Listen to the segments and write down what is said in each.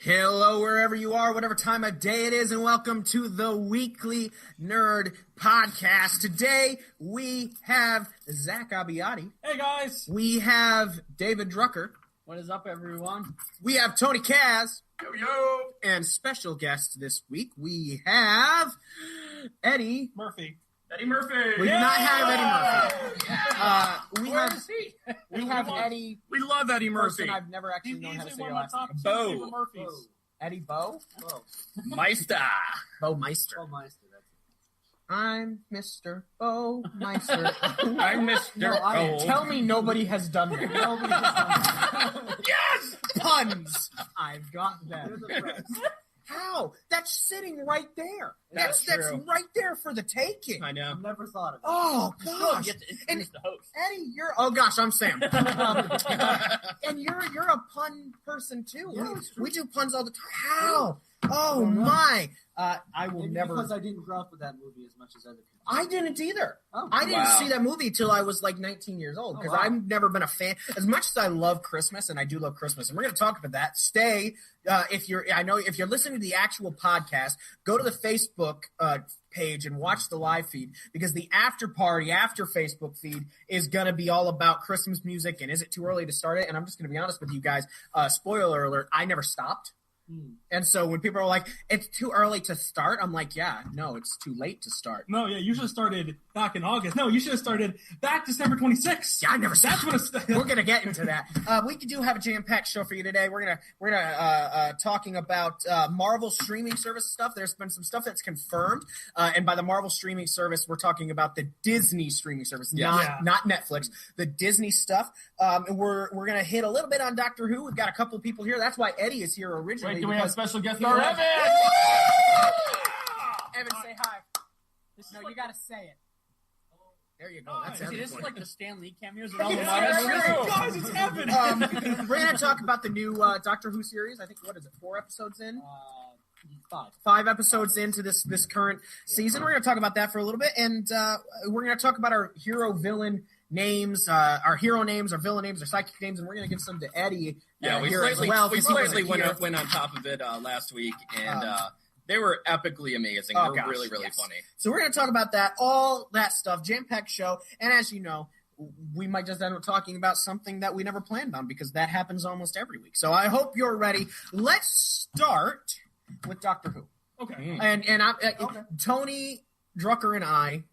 Hello, wherever you are, whatever time of day it is, and welcome to the Weekly Nerd Podcast. Today, we have Zach Abbiati. Hey, guys. We have David Drucker. What is up, everyone? We have Tony Kaz. Yo. And special guest this week, we have Eddie Murphy. We do not have Eddie Murphy. Where is he? We have Eddie. We love Eddie Murphy. I've never actually known how to say your last name. Bo. Murphys. Eddie Bo? Meister. Bo Meister. Oh, Meister, that's it. I'm Mr. Bo Meister. I'm Mr. O. Tell me nobody has done that. Nobody has done that. Yes! Puns! I've got them. How? That's sitting right there. That's right there for the taking. I know. Never thought of it. Oh, gosh. You have to introduce the host. Eddie, oh gosh, I'm Sam. And you're a pun person too. Yeah, we do puns all the time. How? Oh my! I will never. Because I didn't grow up with that movie as much as other people. I didn't either. Oh, I didn't wow. see that movie till I was like 19 years old because I've never been a fan. As much as I love Christmas, and I do love Christmas, and we're going to talk about that. Stay if you're listening to the actual podcast, go to the Facebook page and watch the live feed because the after party after Facebook feed is going to be all about Christmas music and is it too early to start it? And I'm just going to be honest with you guys. Spoiler alert: I never stopped. And so when people are like, it's too early to start, I'm like, yeah, no, it's too late to start. No, yeah, you should have started back in August. No, you should have started back December 26th. Yeah, I never stopped. That's when We're going to get into that. We do have a jam-packed show for you today. We're gonna talking about Marvel streaming service stuff. There's been some stuff that's confirmed. And by the Marvel streaming service, we're talking about the Disney streaming service, not Netflix, the Disney stuff. And we're going to hit a little bit on Doctor Who. We've got a couple people here. That's why Eddie is here originally. Wait, do we have special guest star Evan? Evan, say hi. No, you got to say it. There you go. That's See, Evan. this is like the Stan Lee cameos. Guys, it's Evan. We're going to talk about the new Doctor Who series. I think, 4 episodes in? 5. 5 episodes into this current season. We're going to talk about that for a little bit, and we're going to talk about our hero-villain names, our hero names, our villain names, our psychic names, and we're going to give some to Eddie we here as slightly, well. we slightly went on top of it last week, and they were epically amazing. They were really funny. So we're going to talk about that, all that stuff, jam-packed show, and as you know, we might just end up talking about something that we never planned on because that happens almost every week. So I hope you're ready. Let's start with Doctor Who. Okay. And Tony Drucker and I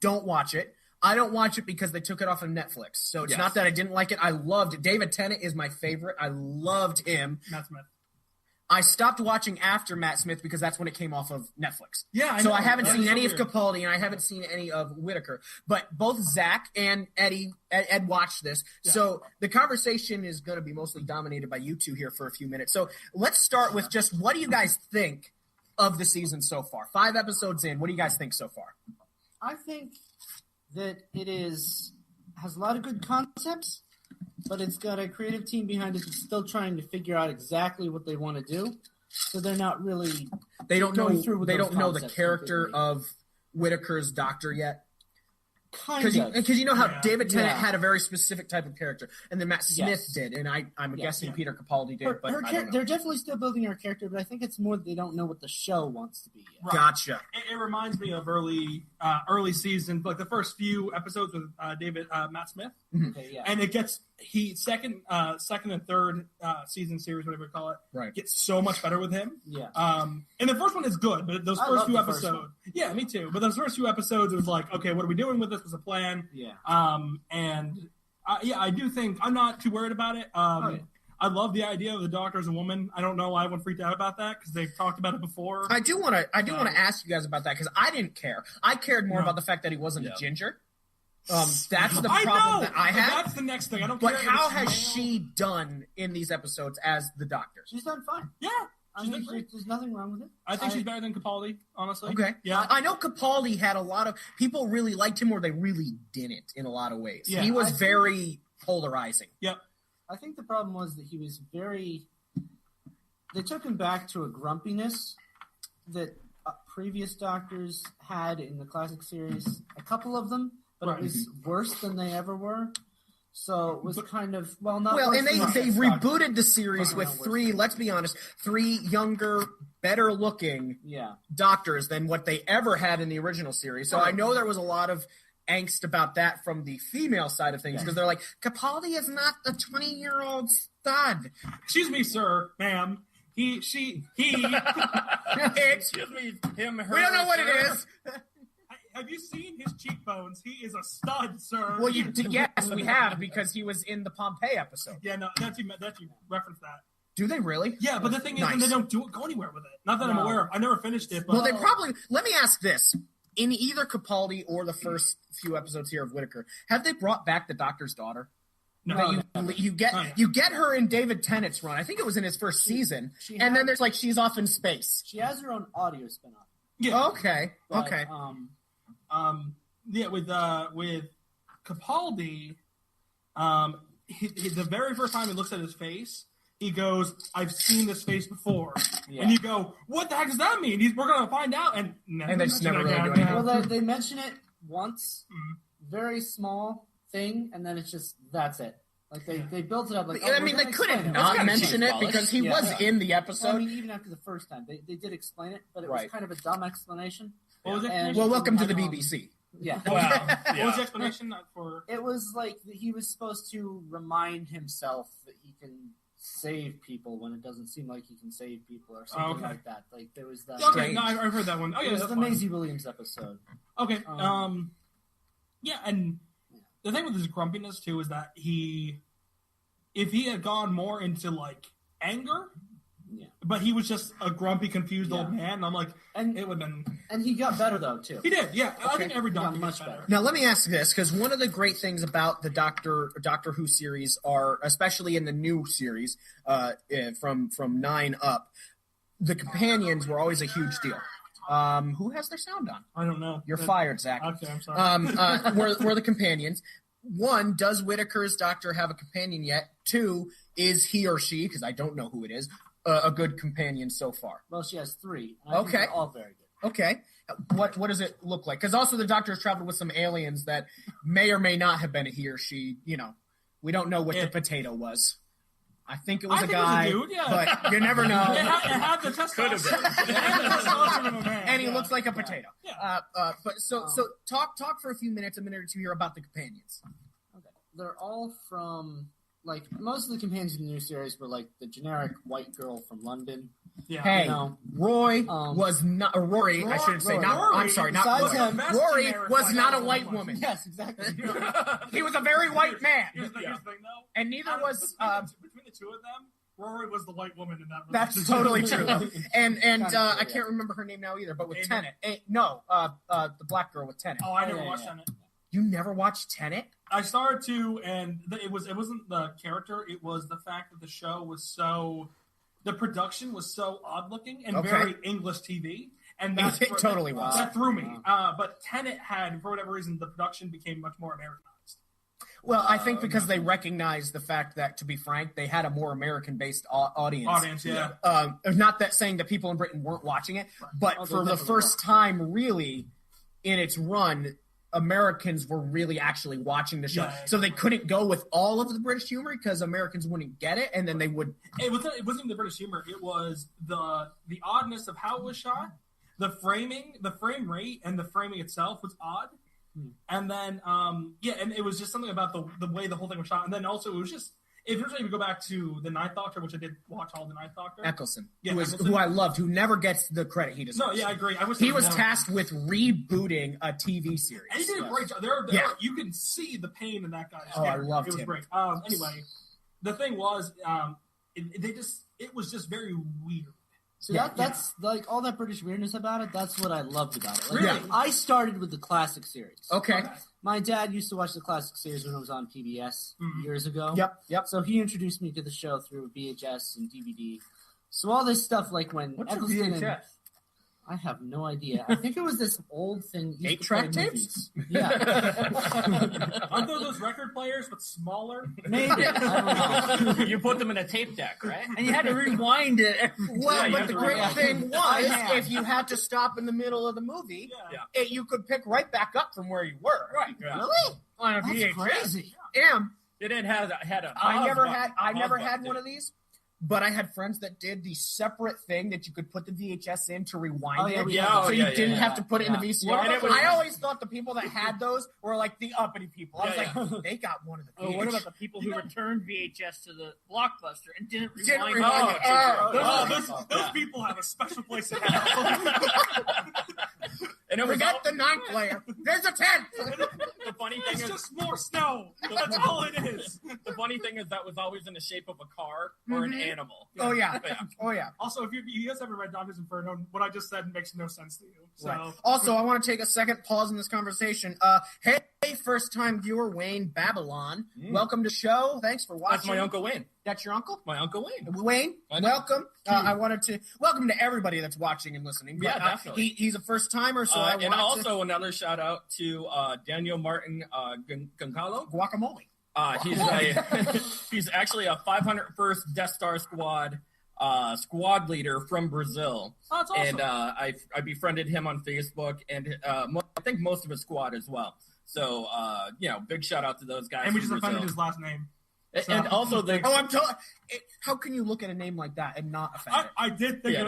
don't watch it. I don't watch it because they took it off of Netflix. So it's not that I didn't like it. I loved it. David Tennant is my favorite. I loved him. Matt Smith. I stopped watching after Matt Smith because that's when it came off of Netflix. Yeah, I haven't seen any of Capaldi and I haven't seen any of Whitaker. But both Zach and Ed watched this. Yeah. So the conversation is going to be mostly dominated by you two here for a few minutes. So let's start with just what do you guys think of the season so far? 5 episodes in. What do you guys think so far? I think that it has a lot of good concepts, but it's got a creative team behind it that's still trying to figure out exactly what they want to do. So they're not really they don't know the character completely. of Whitaker's doctor yet. Kind of. Because you know how David Tennant had a very specific type of character, and then Matt Smith did, and I'm guessing Peter Capaldi did. But I don't know. They're definitely still building her character, but I think it's more they don't know what the show wants to be yet. Right. Gotcha. It reminds me of early season, like the first few episodes with Matt Smith. Okay, yeah. And it gets second and third season series, whatever you call it, right. Gets so much better with him. Yeah. And the first one is good, but those first few episodes, yeah, me too. But those first few episodes, it was like, okay, what are we doing with this? Was a plan. Yeah. I do think I'm not too worried about it. I love the idea of the Doctor as a woman. I don't know why everyone freaked out about that because they've talked about it before. I do want to ask you guys about that because I didn't care. I cared more about the fact that he wasn't a ginger. That's the problem that I have. That's the next thing. I don't. But care how has she done in these episodes as the Doctor? She's done fine. Yeah. I mean, there's nothing wrong with it. I think she's better than Capaldi, honestly. Okay. Yeah. I know Capaldi had a lot of people really liked him or they really didn't in a lot of ways. Yeah, he was very polarizing. Yep. I think the problem was that he was they took him back to a grumpiness that previous Doctors had in the classic series. A couple of them, but it was worse than they ever were. So it was kind of not well, worse and they than rebooted the series with Worse. three. Let's be honest, three younger, better looking doctors than what they ever had in the original series. So I know there was a lot of angst about that from the female side of things because they're like, Capaldi is not a 20-year-old stud. Excuse me, sir, ma'am. He. Excuse me, him, her. We don't know what it sir. is. Have you seen his cheekbones? He is a stud, sir. Well, yes, we have because he was in the Pompeii episode. Yeah, no, that's you referenced that. Do they really? Yeah, but the thing is, Nice. they don't go anywhere with it. Not that I'm aware of. I never finished it. But Well, they probably. Let me ask this: in either Capaldi or the first few episodes here of Whittaker, have they brought back the Doctor's daughter? no. You get her in David Tennant's run. I think it was in his first season, and then there's like she's off in space. She has her own audio spinoff. Yeah. Okay. But, Okay. Yeah, with Capaldi, the very first time he looks at his face, he goes, "I've seen this face before," and you go, "What the heck does that mean?" We're gonna find out, and they just never really do anything. anything. Well, they mention it once, very small thing, and then it's just that's it. Like they built it up. Like I mean, they couldn't not mention it because he was in the episode. Well, I mean, even after the first time, they did explain it, but it was kind of a dumb explanation. What was it? Well, welcome to the BBC. Yeah. Wow. What was the explanation for? It was like he was supposed to remind himself that he can save people when it doesn't seem like he can save people or something like that. Like there was that. Okay, no, I've heard that one. Oh, yeah, it was that's the fine. Maisie Williams episode. Okay. Yeah, and the thing with his grumpiness too is that if he had gone more into like anger, but he was just a grumpy, confused old man, and I'm like, and it would have been. And he got better though too. He did, yeah. I think every Doctor much gets better. Now, let me ask this, because one of the great things about the Doctor Who series are, especially in the new series, from 9 up, the companions were always a huge deal. Who has their sound on? I don't know. You're fired, Zach. Okay, I'm sorry. Were the companions. 1, does Whittaker's Doctor have a companion yet? 2, is he or she, because I don't know who it is, a good companion so far? Well, she has 3. And I think they're all very good. Okay. What does it look like? Because also the Doctor has traveled with some aliens that may or may not have been a he or she. You know, we don't know what the potato was. I think it was a guy, it was a dude, yeah. but you never know. It had the testosterone of a man. And he looks like a potato. Yeah. But so talk for a minute or two here about the companions. Okay. They're all from, like, most of the companions in the new series were like the generic white girl from London. Yeah. Hey, You know, Roy was not Rory. I shouldn't say not. Rory, I'm sorry, not besides Rory. him, Rory generic was white not a girl white was. woman. Yes, exactly. He was a very white man, Here's the thing, though. and neither was. Between the two of them, Rory was the white woman in that That's relationship. totally true. And Kind of I true, can't remember her name now either. But with Amy? Tenet, the black girl with Tenet. Oh, I never Yeah, watched yeah. Tenet. You never watched Tenet? I started to, and it wasn't the character. It was the fact that the show was the production was so odd looking and very English TV, and that's It totally was. That threw me. But Tenet had, for whatever reason, the production became much more Americanized. Well, I think because they recognized the fact that, to be frank, they had a more American-based audience. Yeah. Not that saying that people in Britain weren't watching it, but for the first time, really, in its run, Americans were really actually watching the show. So they couldn't go with all of the British humor because Americans wouldn't get it, and then they would. It wasn't even the British humor. It was the oddness of how it was shot, the framing, the frame rate, and the framing itself was odd. And then, and it was just something about the way the whole thing was shot. And then also, it was just, if you're trying to go back to the Ninth Doctor, which I did watch all the Ninth Doctor. Eccleston, Eccleston. who I loved, who never gets the credit he deserves. No, yeah, I agree. He was tasked with rebooting a TV series. And he did a great job. You can see the pain in that guy's I hair. loved it was him. great. Anyway, the thing was, it was just very weird. So that's like all that British weirdness about it. That's what I loved about it. Like, Really? I started with the classic series. Okay. My dad used to watch the classic series when it was on PBS years ago. Yep. So he introduced me to the show through VHS and DVD. So all this stuff, like when What's a Eccleston VHS? I have no idea. I think it was this old thing. 8-track tapes? Yeah. Aren't those record players but smaller? Maybe. I don't know. You put them in a tape deck, right? And you had to rewind it. Well, you but have the to great rewind. thing was, Yeah. if you had to stop in the middle of the movie, Yeah. you could pick right back up from where you were. Right. Really? On a That's VHS. crazy. Damn. They didn't have a. I never had one of these. But I had friends that did the separate thing that you could put the VHS in to rewind it. So you didn't have to put it in the VCR. Well, I always thought the people that had those were like the uppity people. I was like, they got one of the VHS. What about the people who returned VHS to the Blockbuster and didn't rewind it? Those people have a special place in hell. And it was forget the 9th player. There's a 10th. The funny thing It's is just more snow. That's all it is. the funny thing is that was always in the shape of a car or an animal. Oh yeah. Oh yeah. Also, if you guys haven't read Dante's Inferno, what I just said makes no sense to you. So Right. Also, I want to take a second pause in this conversation. Hey, first-time viewer Wayne Babylon, welcome to the show. Thanks for watching. That's my Uncle Wayne. That's your uncle? My Uncle Wayne. Wayne, welcome. I wanted to welcome to everybody that's watching and listening. Yeah, definitely. He's a first-timer, so and also another shout-out to Daniel Martin Goncalo. Guacamole. He's actually a 501st Death Star Squad leader from Brazil. Oh, that's awesome. And I befriended him on Facebook, and I think most of his squad as well. So, big shout out to those guys. And we just from offended Brazil. his last name. And also I'm telling. How can you look at a name like that and not offend it? I did think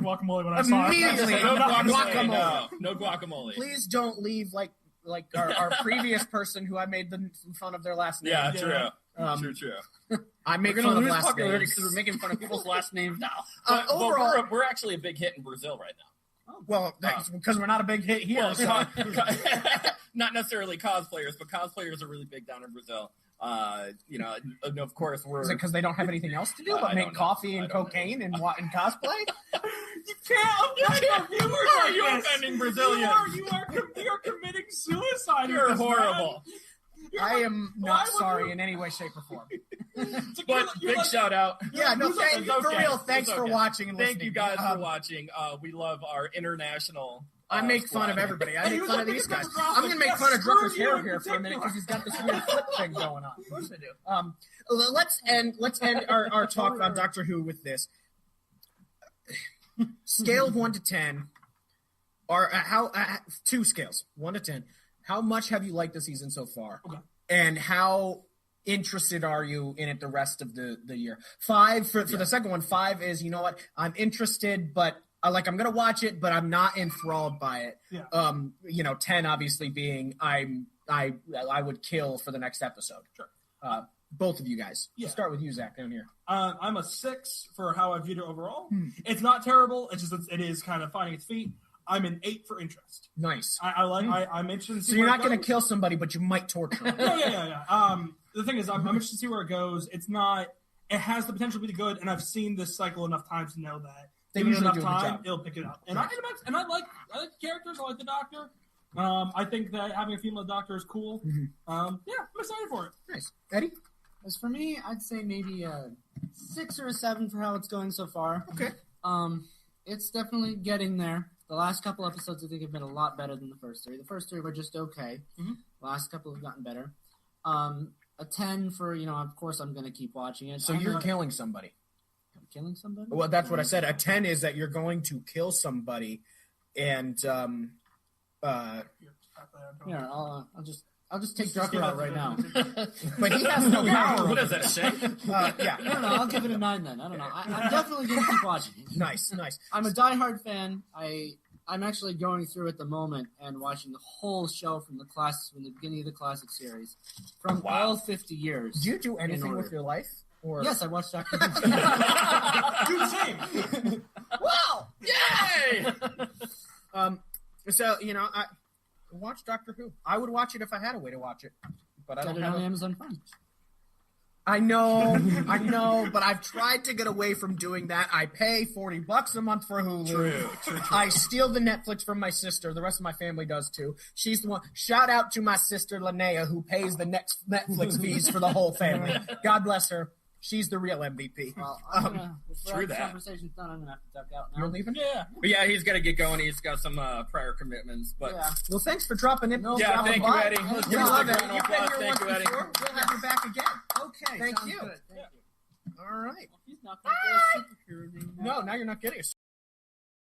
guacamole when I saw it. Immediately. no guacamole. Guacamole. No guacamole. Please don't leave like our previous person who I made fun of their last name. Yeah, true. True. I make We're fun going to of lose last popularity names. because we're making fun of people's last names now. But overall, we're actually a big hit in Brazil right now. well, that's because we're not a big hit here. Well, so. not necessarily cosplayers, but cosplayers are really big down in Brazil. And of course we're. Is it because they don't have anything else to do I but don't make know. coffee I and don't cocaine and cosplay? You can't offend our viewers Why are like you this. offending Brazilians? You are committing suicide. You're with this, horrible. man. You're I like, am why not would sorry you- in any way, shape, or form. But big shout out. Yeah, no, It's thank you for okay. real. Thanks It's for okay. watching and Thank listening. you guys for watching. We love our international. I make fun of everybody. I make fun of these guys. I'm going to make fun of Drucker's hair here for a minute because he's got this weird flip thing going on. Of course I do. Let's end our talk about Doctor Who with this. Scale of 1 to 10, or two scales, 1 to 10. How much have you liked the season so far? Okay. And how interested are you in it the rest of the year? 5 for the second one. 5 is, you know what, I'm interested, but I'm going to watch it, but I'm not enthralled by it. Yeah. 10 obviously being I would kill for the next episode. Sure. Both of you guys. Yeah. Start with you, Zach, down here. I'm a 6 for how I viewed it overall. It's not terrible. It's just it is kind of finding its feet. I'm an 8 for interest. Nice. I'm interested. So you're not going to kill somebody, but you might torture them. Yeah. The thing is, I'm interested to see where it goes. It's not. It has the potential to be good, and I've seen this cycle enough times to know that. They Given usually enough do a good time, job. it'll pick it up. And I like the characters. I like the Doctor. I think that having a female Doctor is cool. I'm excited for it. Nice. Eddie? As for me, I'd say maybe a 6 or a 7 for how it's going so far. Okay. It's definitely getting there. The last couple episodes, I think, have been a lot better than the first 3. The first 3 were just okay. Mhm. The last couple have gotten better. A 10 for, of course I'm going to keep watching it. So you're killing somebody. I'm killing somebody? Well, that's what I said. A 10 is that you're going to kill somebody, and Here, I'll just take Drucker out right now. but he has no power. What is that, Shane? Yeah. I don't know. I'll give it a 9 then. I don't know. I'm definitely going to keep watching it. Nice. I'm a diehard fan. I'm actually going through at the moment and watching the whole show from the beginning of the classic series, from all 50 years. Do you do anything order. with your life? Or Yes, I watched Doctor Who. Do the same. Wow! Yay! So I watch Doctor Who. I would watch it if I had a way to watch it, but I Got don't it have. on Amazon Prime. I know, but I've tried to get away from doing that. I pay $40 a month for Hulu. True. I steal the Netflix from my sister. The rest of my family does too. She's the one. Shout out to my sister Linnea, who pays the next Netflix fees for the whole family. God bless her. She's the real MVP. Well, before True this that. conversation's done, I'm going to have to duck out now. You're leaving? Yeah. But yeah, he's got to get going. He's got some prior commitments. But Yeah. Well, thanks for dropping in. No yeah, problem. thank you, by. Eddie. Let's We give love a it. round of You've been applause. here Thank once you, Eddie. before. We'll have you back again. Okay. Thank sounds you. Good. Thank you. All right. He's not going to get a superhero name now. No, now you're not getting a